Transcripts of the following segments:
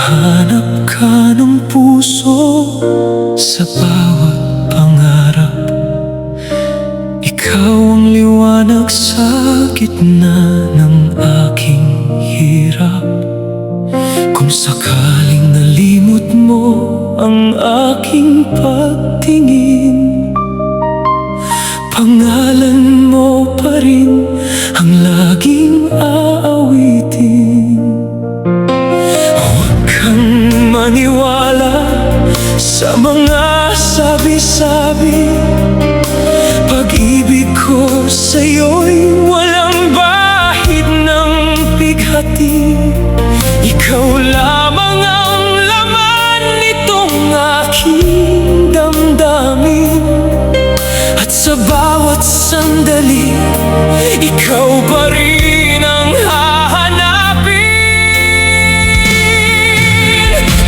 Hahanap ka ng puso sa bawat pangarap. Ikaw ang liwanag sa gitna ng aking hirap. Kung sakaling nalimot mo ang aking pagtingin, pangalan mo pa rin ang laging aawitin. Huwag kang maniwala sa mga sabi-sabi. Pag-ibig ko sa'yo'y walang bahid ng bighati. Ikaw lamang ang laman nitong aking damdamin. At sa bawat sandali, ikaw pa rin ang hahanapin.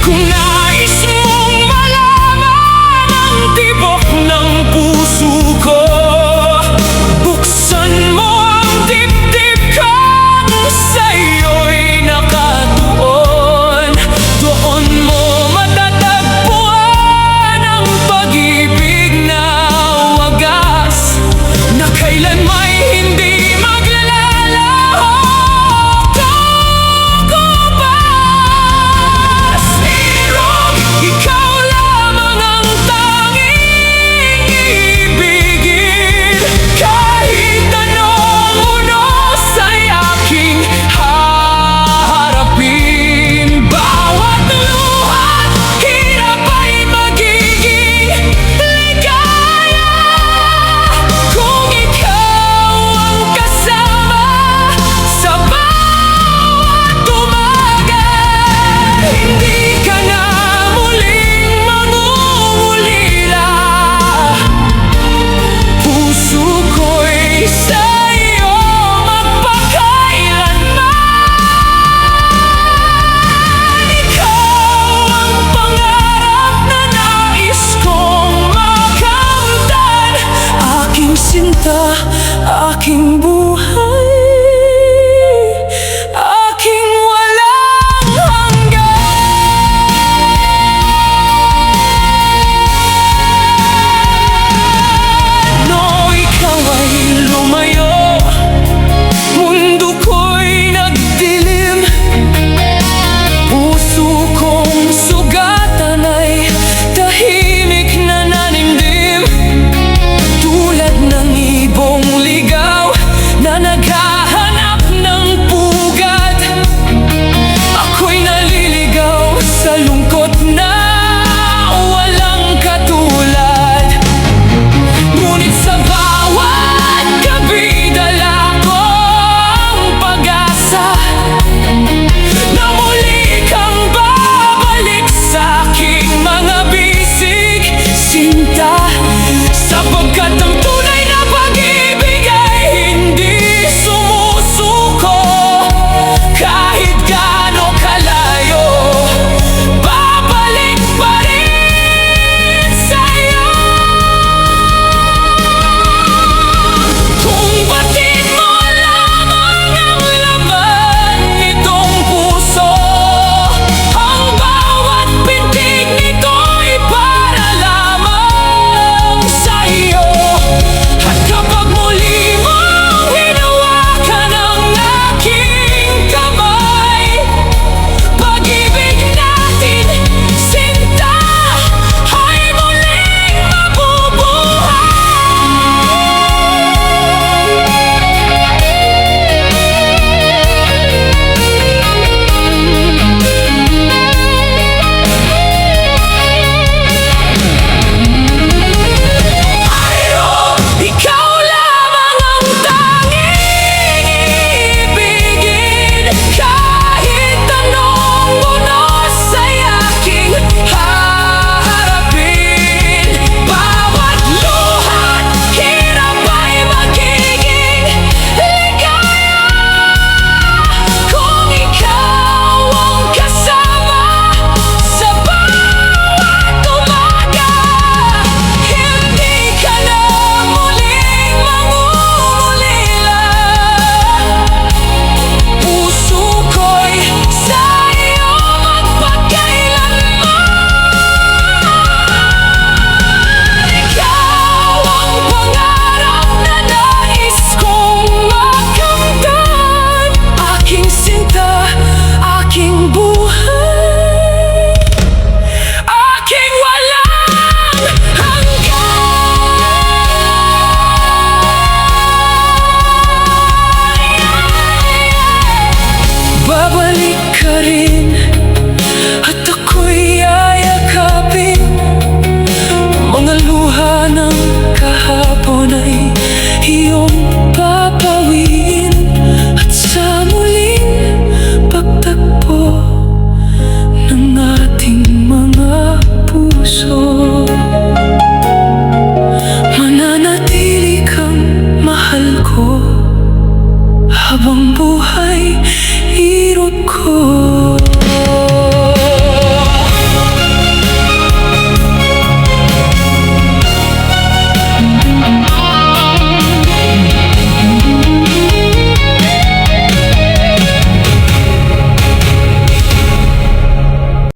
Kung nais mong malaman ang tibok ng puso ko, buksan mo ang dibdib ko. Kung sa'yo'y nakatuon, doon mo matatagpuan ang pag-ibig na wagas, na kailanmay hindi maglalaho. Kukubas, irog, ikaw lamang ang tanging ibigin. Kahit anong unos ay aking haharapin. Bawat luha't hirap ay magiging ligaya kung ikaw ang kasama sa bawat umaga. Hindi ka na muling mangungulila. Puso ko'y sa'yo magpakailanman. Ikaw ang pangarap na nais kong makamtan. Aking sinta,